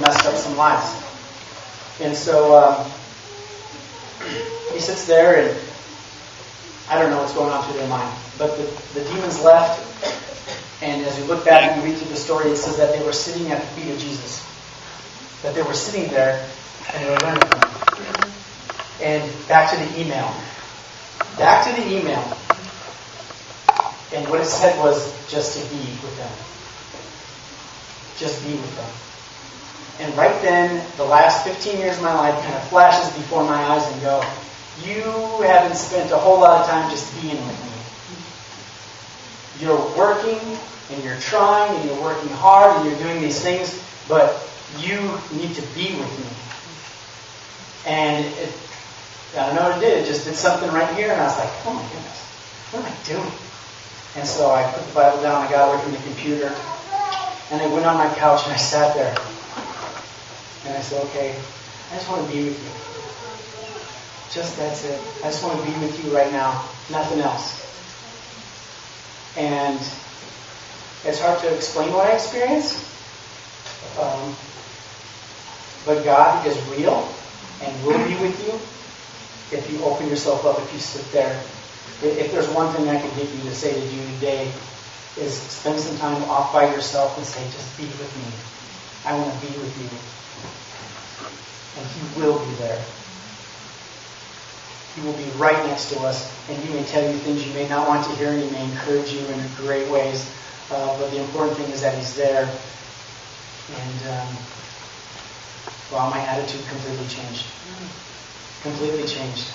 messed up some lives. And so he sits there, and I don't know what's going on through their mind. But the demons left, and as you look back and you read through the story, it says that they were sitting at the feet of Jesus. That they were sitting there, and they were learning from him. And back to the email. Back to the email. And what it said was just to be with them. Just be with them. And right then, the last 15 years of my life kind of flashes before my eyes and go, you haven't spent a whole lot of time just being with me. You're working, and you're trying, and you're working hard, and you're doing these things, but you need to be with me. And I don't know what it did. It just did something right here, and I was like, oh my goodness, what am I doing? And so I put the Bible down, I got away from the computer, and I went on my couch, and I sat there. And I said, okay, I just want to be with you. Just that's it. I just want to be with you right now. Nothing else. And it's hard to explain what I experienced. But God is real and will be with you if you open yourself up, if you sit there. If there's one thing I can give you to say to you today, is spend some time off by yourself and say, just be with me. I want to be with you. And He will be there. He will be right next to us, and He may tell you things you may not want to hear, and He may encourage you in great ways. But the important thing is that He's there. And, well, my attitude completely changed. Completely changed.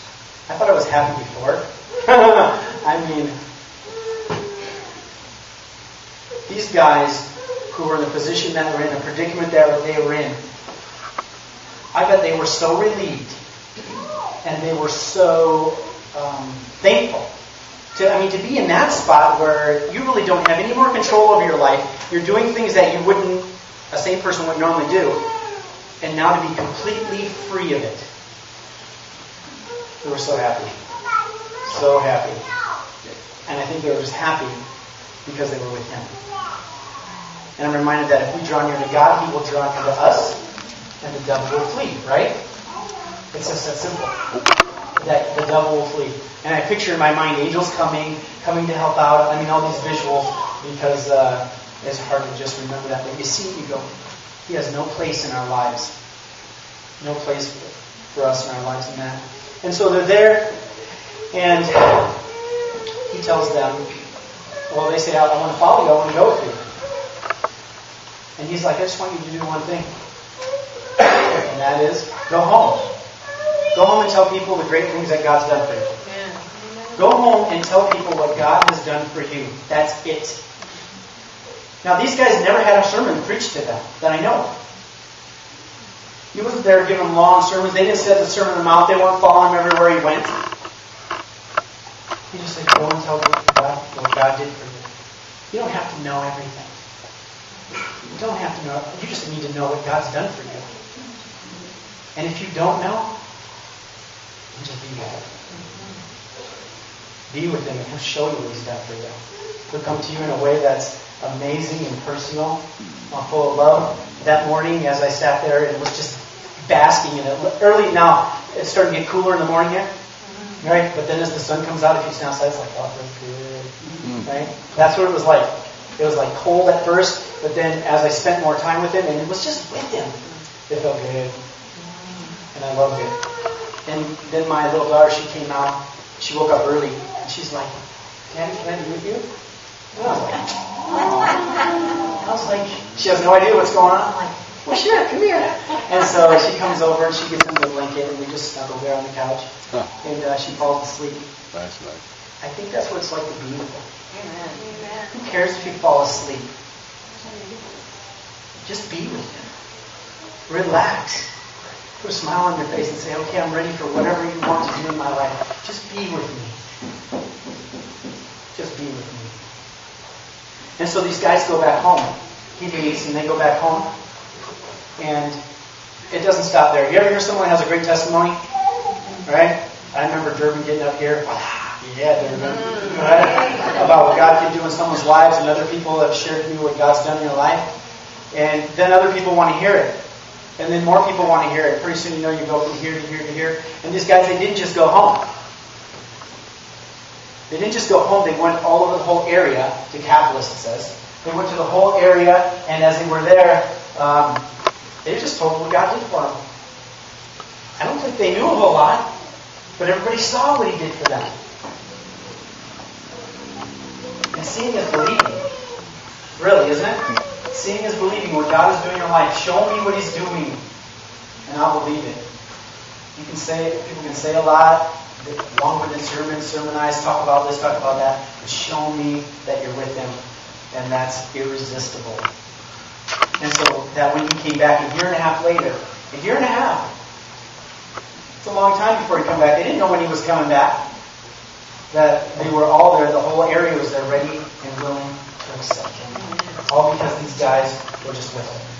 I thought I was happy before. I mean, these guys who were in the position that we're in, the predicament that they were in, I bet they were so relieved and they were so thankful to be in that spot where you really don't have any more control over your life. You're doing things that you wouldn't, a sane person would normally do, and now to be completely free of it. They were so happy. So happy. And I think they were just happy because they were with Him. And I'm reminded that if we draw near to God, He will draw near to us, and the devil will flee, right? It's just that simple. That the devil will flee. And I picture in my mind angels coming to help out. I mean, all these visuals, because it's hard to just remember that. But you see, you go, He has no place in our lives. No place for us in our lives in that. And so they're there, and He tells them, well, they say, I want to follow you, I want to go with you. And He's like, I just want you to do one thing. And that is, go home. Go home and tell people the great things that God's done for you. Yeah. Go home and tell people what God has done for you. That's it. Now, these guys never had a sermon preached to them that I know of. He wasn't there giving them long sermons. They didn't set the Sermon on the Mount. They weren't following him everywhere he went. He just said, go and tell God what God did for you. You don't have to know everything. You don't have to know. You just need to know what God's done for you. And if you don't know, just be with Him. Be with Him, and He'll show you what He's done for you. He'll come to you in a way that's amazing and personal, full of love. That morning, as I sat there, it was just basking in it. Early now, it's starting to get cooler in the morning here, right? But then as the sun comes out, if you stand outside, it's like, oh, that's good, right? That's what it was like. It was like cold at first, but then as I spent more time with Him, and it was just with Him, it felt good. And I loved it. And then my little daughter, she came out. She woke up early. And she's like, Daddy, can I be with you? And I was like, she has no idea what's going on. I'm like, well, sure, come here. And so she comes over and she gets into the blanket and we just snuggle there on the couch. And she falls asleep. That's nice. I think that's what it's like to be with Him. Amen. Who cares if you fall asleep? Just be with Him. Relax. Put a smile on your face and say, okay, I'm ready for whatever you want to do in my life. Just be with me. Just be with me. And so these guys go back home. He leaves and they go back home. And it doesn't stop there. You ever hear someone that has a great testimony? Right? I remember Durbin getting up here. Yeah, Durbin. Right? About what God can do in someone's lives, and other people have shared with me what God's done in your life. And then other people want to hear it. And then more people want to hear it. Pretty soon you know you go from here to here to here. And these guys, they didn't just go home. They didn't just go home. They went all over the whole area. Decapolis, it says. They went to the whole area, and as they were there, they just told what God did for them. I don't think they knew a whole lot, but everybody saw what He did for them. And seeing is believing. Really, isn't it? Seeing is believing. What God is doing in your life. Show me what He's doing, and I'll believe it. People can say a lot, long-winded sermons, sermonize, talk about this, talk about that, but show me that you're with them, and that's irresistible. And so that when He came back a year and a half later, a year and a half, it's a long time before He came back. They didn't know when He was coming back. That they were all there, the whole area was there, ready and willing to accept Him. All because these guys were just with Him.